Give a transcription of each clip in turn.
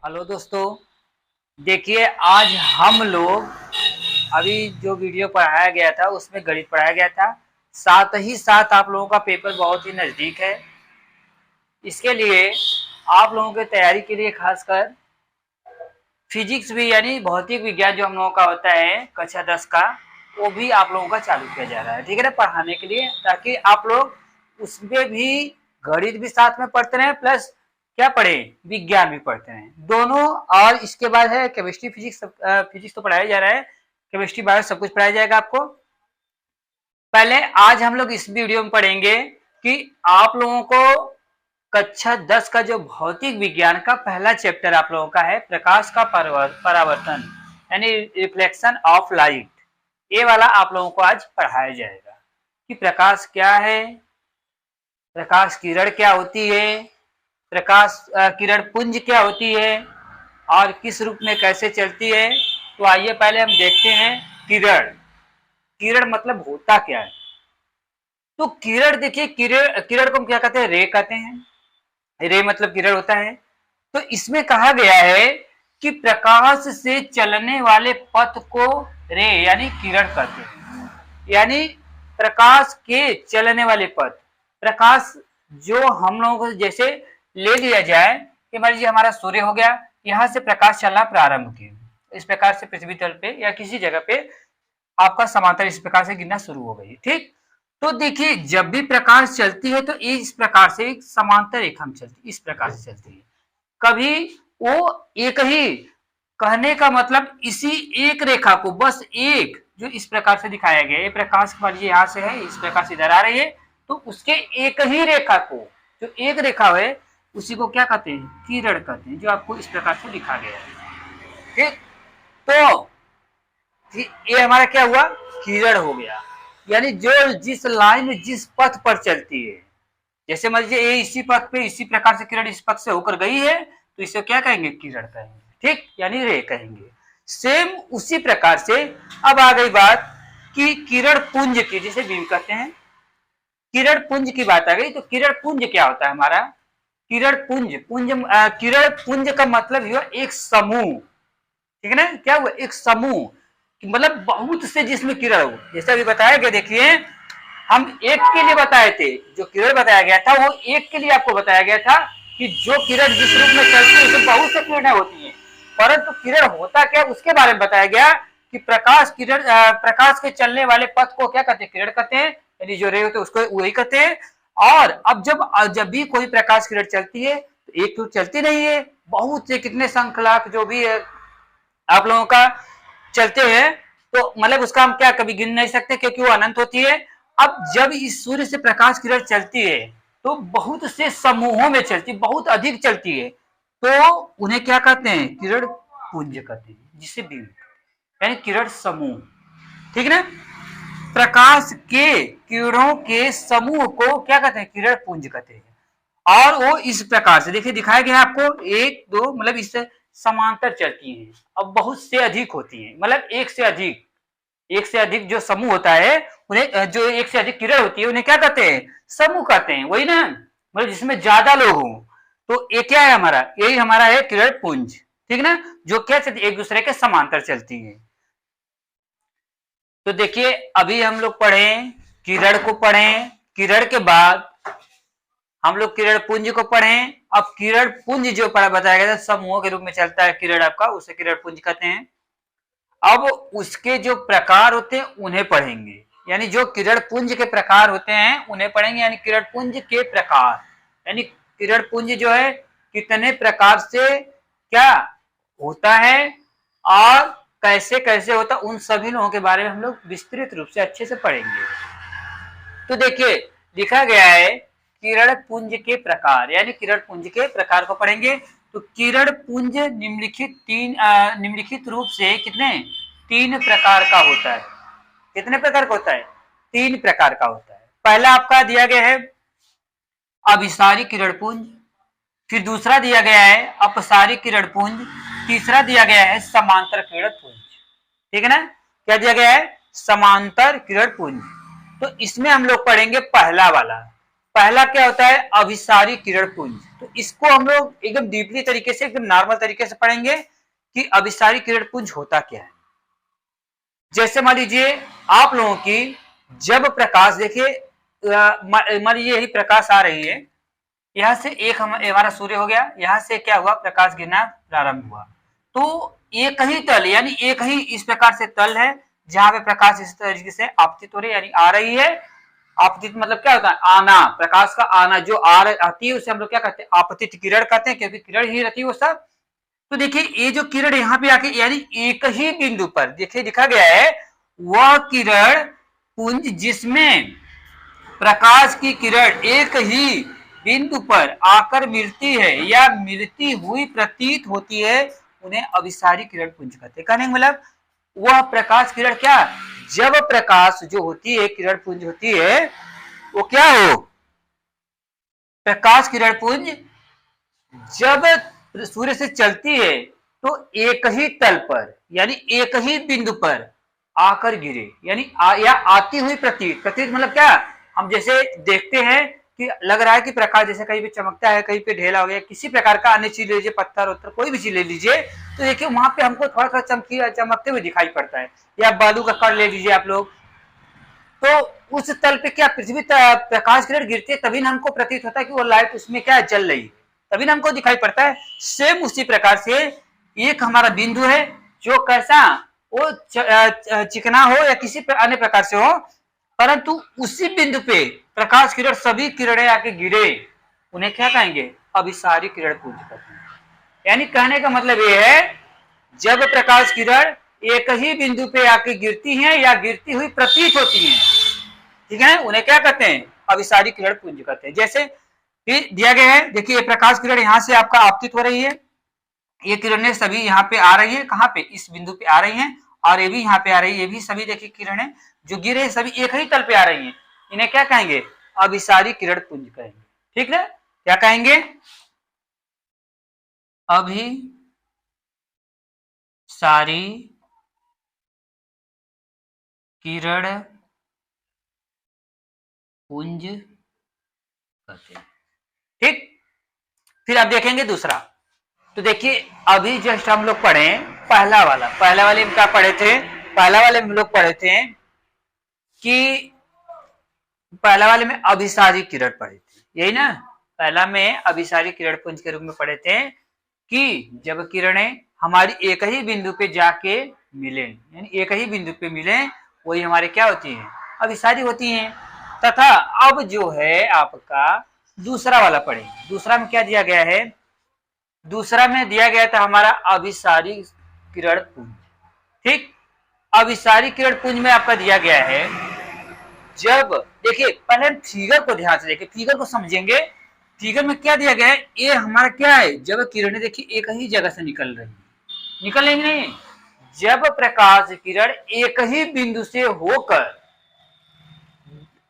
Hello दोस्तों, देखिए आज हम लोग अभी जो वीडियो पढ़ाया गया था उसमें गणित पढ़ाया गया था। साथ ही साथ आप लोगों का पेपर बहुत ही नज़दीक है। इसके लिए आप लोगों की तैयारी के लिए खासकर फिजिक्स भी यानी भौतिक विज्ञान जो हम लोगों का होता है कक्षा 10 का, वो भी आप लोगों का चालू किया जा रहा है, ठीक है ना, पढ़ाने के लिए, ताकि आप लोग उसमें भी गणित भी साथ में पढ़ते रहें, प्लस क्या पढ़े, विज्ञान भी पढ़ते रहें दोनों। और इसके बाद है केमिस्ट्री फिजिक्स, फिजिक्स तो पढ़ाया जा रहा है, केमिस्ट्री बायो सब कुछ पढ़ाया जाएगा आपको। पहले आज हम लोग इस वीडियो में पढ़ेंगे कि आप लोगों को कक्षा 10 का जो भौतिक विज्ञान का पहला चैप्टर आप लोगों का है प्रकाश का परावर्तन यानी रिफ्लेक्शन ऑफ लाइट, ये वाला आप लोगों को आज पढ़ाया जाएगा कि प्रकाश क्या है, प्रकाश किरण क्या होती है, प्रकाश किरण पुंज क्या होती है और किस रूप में कैसे चलती है। तो आइए पहले हम देखते हैं किरण। किरण मतलब होता क्या है। तो किरण देखिए, किरण किरण को हम क्या कहते हैं, रे कहते हैं। रे मतलब किरण होता है। तो इसमें कहा गया है कि प्रकाश से चलने वाले पथ को रे यानी किरण कहते हैं। यानी प्रकाश के चलने वाले पथ, प्रकाश जो हम लोगों को जैसे ले लिया जाए कि मान लीजिए हमारा सूर्य हो गया, यहां से प्रकाश चलना प्रारंभ किया, इस प्रकार से पृथ्वी तल पे या किसी जगह पे आपका समांतर इस प्रकार से गिरना शुरू हो गई, ठीक। तो देखिए जब भी प्रकाश चलती है तो इस प्रकार से एक समांतर रेखा में चलती है, इस प्रकार से चलती है। कभी वो एक ही, कहने का मतलब इसी एक रेखा को, बस एक जो इस प्रकार से दिखाया गया है, ये प्रकाश मान लीजिए यहाँ से है, इस प्रकार से इधर आ रही है, तो उसके एक ही रेखा को, जो एक रेखा है उसी को क्या कहते हैं, किरण कहते हैं, जो आपको इस प्रकार से दिखा गया है, ठीक। तो ये हमारा क्या हुआ, किरण हो गया। यानी जो जिस लाइन में जिस पथ पर चलती है, जैसे मान लीजिए ये इसी पथ पे इसी प्रकार से किरण इस पथ से होकर गई है, तो इसे क्या कहेंगे, किरण कहेंगे, ठीक, यानी रे कहेंगे। सेम उसी प्रकार से अब आ गई बात कि किरण पुंज की, जिसे बीम कहते हैं, किरण पुंज की बात आ गई। तो किरण पुंज क्या होता है हमारा, किरण पुंज, किरण पुंज का मतलब हुआ एक समूह, ठीक है ना, क्या हुआ, एक समूह, मतलब बहुत से जिसमें किरण हो। जैसे अभी बताया गया, देखिए हम एक के लिए बताए थे, जो किरण बताया गया था वो एक के लिए आपको बताया गया था कि जो किरण जिस रूप में चलती है उसमें बहुत से किरणें होती हैं, परंतु किरण होता क्या उसके बारे में बताया गया कि प्रकाश किरण, प्रकाश के चलने वाले पथ को क्या कहते हैं, किरण कहते हैं, यानी जो रे होते हैं उसको वही कहते हैं। और अब जब भी कोई प्रकाश किरण चलती है तो एक तो चलती नहीं है, बहुत से कितने संख्याक जो भी है आप लोगों का चलते हैं, तो मतलब उसका हम क्या कभी गिन नहीं सकते क्योंकि वो अनंत होती है। अब जब इस सूर्य से प्रकाश किरण चलती है तो बहुत से समूहों में चलती, बहुत अधिक चलती है, तो उन्हें क्या कहते हैं, किरण पुंज कहते हैं, जिसे बीम यानी किरण समूह, ठीक ना। प्रकाश के किरणों के समूह को क्या कहते हैं, किरण पुंज कहते हैं। और वो इस प्रकार से देखिए दिखाया गया आपको, एक दो मतलब इससे समांतर चलती हैं, अब बहुत से अधिक होती हैं, मतलब एक से अधिक जो समूह होता है उन्हें, जो एक से अधिक किरण होती है उन्हें क्या कहते हैं, समूह कहते हैं, वही ना, मतलब जिसमें ज्यादा लोग हों। तो ये क्या है हमारा, यही हमारा है किरण पुंज, ठीक ना, जो क्या चलती एक दूसरे के समांतर चलती है। तो देखिए अभी हम लोग पढ़े, किरण को पढ़े, किरण के बाद हम लोग किरण पुंज को पढ़ें। अब किरण पुंज जो पढ़ा बताया गया था, समूहों के रूप में चलता है किरण आपका, उसे किरण पुंज कहते हैं। अब उसके जो प्रकार होते हैं उन्हें पढ़ेंगे, यानी जो किरण पुंज के प्रकार होते हैं उन्हें पढ़ेंगे, यानी किरण पुंज के प्रकार, यानी किरण पुंज जो है कितने प्रकार से क्या होता है और कैसे कैसे होता है, उन सभी लोगों के बारे में हम लोग विस्तृत रूप से अच्छे से पढ़ेंगे। तो देखिए लिखा गया है किरण पुंज के प्रकार, यानी किरण पुंज के प्रकार को पढ़ेंगे। तो किरण पुंज निम्नलिखित रूप से कितने, तीन प्रकार का होता है। कितने प्रकार का होता है, तीन प्रकार का होता है। पहला आपका दिया गया है अभिसारी किरण पुंज, फिर दूसरा दिया गया है अपसारी किरण पुंज, तीसरा दिया गया है समांतर किरण पुंज, ठीक है ना। क्या दिया गया है, समांतर किरण पुंज। तो इसमें हम लोग पढ़ेंगे पहला वाला। पहला क्या होता है, अभिसारी किरण पुंज। तो इसको हम लोग एकदम डीपली तरीके से, एकदम नॉर्मल तरीके से पढ़ेंगे कि अभिसारी किरण पुंज होता क्या है। जैसे मान लीजिए आप लोगों की जब प्रकाश, देखिए मान लीजिए यही प्रकाश आ रही है, यहां से एक हमारा सूर्य हो गया, यहां से क्या हुआ, प्रकाश गिरना प्रारंभ हुआ। तो एक ही तल, यानी एक ही इस प्रकार से तल है जहां पे प्रकाश इस तरीके से आपतित हो रही है, यानी आ रही है। आपतित मतलब क्या होता है, आना, प्रकाश का आना, जो आती है उसे हम लोग क्या कहते हैं, आपतित किरण कहते हैं, क्योंकि किरण ही रहती है वो सब। तो देखिए ये जो किरण यहाँ पे आके, यानी एक ही बिंदु पर देखिए लिखा गया है, वह किरण पुंज जिसमें प्रकाश की किरण एक ही बिंदु पर आकर मिलती है या मिलती हुई प्रतीत होती है, उन्हें अभिसारी किरण पुंज कहते हैं। कहने का मतलब वह प्रकाश किरण क्या, जब प्रकाश जो होती है, किरण पुंज होती है, वो क्या हो, प्रकाश किरण पुंज जब सूर्य से चलती है तो एक ही तल पर, यानी एक ही बिंदु पर आकर गिरे, यानी या आती हुई प्रतीत, प्रतीत मतलब क्या, हम जैसे देखते हैं कि लग रहा है कि प्रकाश जैसे कहीं पे चमकता है, कहीं पे ढेला हो गया, किसी प्रकार का अन्य चीज ले लीजिए, पत्थर उत्तर कोई भी चीज ले लीजिए, तो देखिए वहां पे हमको थोड़ा थोड़ा चमकते हुए दिखाई पड़ता है। या बालू का कण ले लीजिए आप लोग, तो उस तल पे क्या पृथ्वी प्रकाश किरण गिरती है, तभी ना हमको प्रतीत होता है कि वो लाइट उसमें क्या जल रही है, तभी ना हमको दिखाई पड़ता है। सेम उसी प्रकार से एक हमारा बिंदु है जो कैसा, वो चिकना हो या किसी अन्य प्रकार से हो, परंतु उसी बिंदु पे प्रकाश किरण, सभी किरणें आके गिरे, उन्हें क्या कहेंगे, अभिसारी किरण पुंज कहते हैं। यानी कहने का मतलब ये है, जब प्रकाश किरण एक ही बिंदु पे आके गिरती हैं या गिरती हुई प्रतीत होती हैं, ठीक है, उन्हें क्या कहते हैं, अभिसारी किरण पुंज कहते हैं। जैसे फिर दिया गया है, देखिए प्रकाश किरण यहाँ से आपका आपतित हो रही है, ये किरणें सभी यहाँ पे आ रही है, कहाँ पे, इस बिंदु पे आ रही हैं, और ये भी यहाँ पे आ रही है, ये भी सभी देखिए किरणें जो गिरे सभी एक ही तल पे आ रही हैं, इन्हें क्या कहेंगे, अभिसारी किरण पुंज कहेंगे। ठीक है, क्या कहेंगे, अभिसारी किरण पुंज कहते हैं। ठीक, फिर आप देखेंगे दूसरा। तो देखिए अभी जस्ट हम लोग पढ़े पहला वाले में क्या पढ़े थे, पहला वाले में हम लोग पढ़े थे कि पहला वाले में अभिसारी किरण पढ़े थे, यही ना, पहला में अभिसारी किरण पुंज के रूप में पढ़े थे कि जब किरणें हमारी एक ही बिंदु पे जाके मिले, यानी एक ही बिंदु पे मिले, वही हमारे क्या होती हैं, अभिसारी होती हैं। तथा अब जो है आपका दूसरा वाला पढ़े, दूसरा में क्या दिया गया है, दूसरा में दिया गया था हमारा अभिसारी किरण पुंज। ठीक, अभिसारी किरण पुंज में आपका दिया गया है, जब देखिए पहले हम फिगर को ध्यान से देखिए, फिगर को समझेंगे। फिगर में क्या दिया गया है, ये हमारा क्या है, जब किरणें देखिए एक ही जगह से निकल रही नहीं, जब प्रकाश किरण एक ही बिंदु से होकर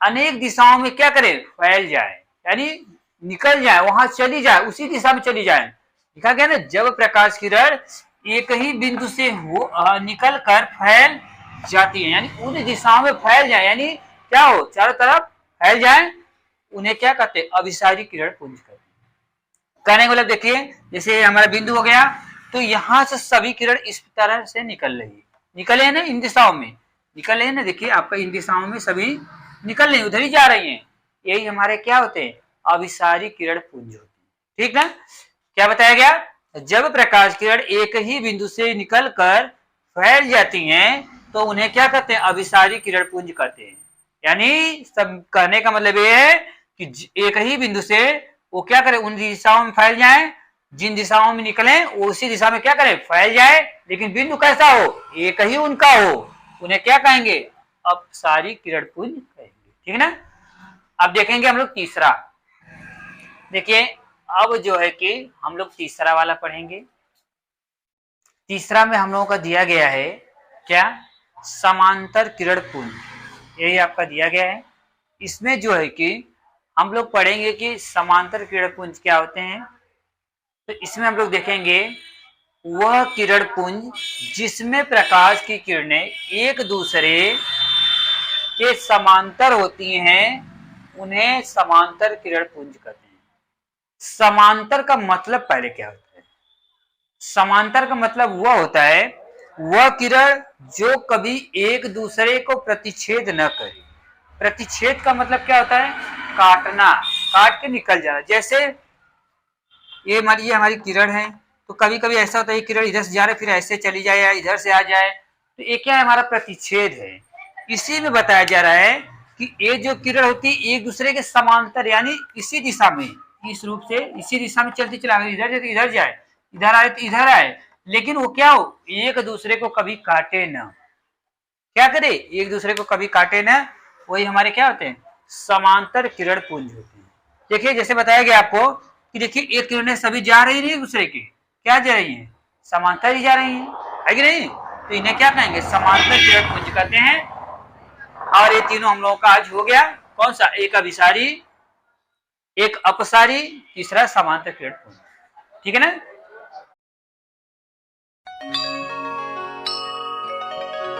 अनेक दिशाओं में क्या करे, फैल जाए, यानी निकल जाए, वहां चली जाए, उसी दिशा में चली जाए। लिखा गया ना, जब प्रकाश किरण एक ही बिंदु से निकल कर फैल जाती है, यानी उन दिशाओं में फैल जाए, यानी क्या हो, चारों तरफ फैल जाए, उन्हें क्या कहते हैं, अभिसारी किरण पुंज कहते हैं। कहने का मतलब देखिए, जैसे हमारा बिंदु हो गया, तो यहां से सभी किरण इस तरह से निकल रही है, निकले है ना, इन दिशाओं में निकले है ना, देखिए आपका इन दिशाओं में सभी निकल रही, उधर ही जा रही हैं, यही हमारे क्या होते हैं, अभिसारी किरण पुंज होते हैं। ठीक ना, क्या बताया गया, जब प्रकाश किरण एक ही बिंदु से निकलकर फैल जाती हैं तो उन्हें क्या कहते हैं, अभिसारी किरण पुंज कहते हैं। यानी सब कहने का मतलब ये है कि एक ही बिंदु से वो क्या करे, उन दिशाओं में फैल जाए, जिन दिशाओं में निकले वो उसी दिशा में क्या करे, फैल जाए, लेकिन बिंदु कैसा हो, एक ही उनका हो, उन्हें क्या कहेंगे, अभिसारी किरण पुंज कहेंगे। ठीक ना, अब देखेंगे हम लोग तीसरा। देखिए अब जो है कि हम लोग तीसरा वाला पढ़ेंगे। तीसरा में हम लोगों का दिया गया है क्या, समांतर किरण पुंज, यही आपका दिया गया है। इसमें जो है कि हम लोग पढ़ेंगे कि समांतर किरण पुंज क्या होते हैं। तो इसमें हम लोग देखेंगे वह किरण पुंज जिसमें प्रकाश की किरणें एक दूसरे के समांतर होती हैं उन्हें समांतर किरण पुंज कहते हैं। समांतर का मतलब पहले क्या होता है? समांतर का मतलब वह होता है, वह किरण जो कभी एक दूसरे को प्रतिच्छेद न करे। प्रतिच्छेद का मतलब क्या होता है? काटना, काट के निकल जाना। जैसे ये मानिए हमारी किरण है, तो कभी कभी ऐसा होता है किरण इधर से जा रही फिर ऐसे चली जाए या इधर से आ जाए, तो ये क्या है? हमारा प्रतिच्छेद है। इसी में बताया जा रहा है कि ये जो किरण होती है एक दूसरे के समांतर, यानी इसी दिशा में, इस रूप से इसी दिशा में चलती चला, इधर जाए तो इधर जाए, इधर आए तो इधर आए, लेकिन वो क्या हो? एक दूसरे को कभी काटे ना। क्या करे? एक दूसरे को कभी काटे ना। वही हमारे क्या होते हैं? समांतर किरण पुंज होते हैं। देखिए जैसे बताया गया आपको कि देखिए एक किरणें सभी जा रही नहीं दूसरे की, क्या जा रही हैं? समांतर ही जा रही हैं, है कि नहीं? तो इन्हें क्या कहेंगे? समांतर किरण पुंज कहते हैं। और ये तीनों हम लोगों का आज हो गया। कौन सा? एक अभिसारी, एक अपसारी, तीसरा समांतर किरण पुंज। ठीक है ना?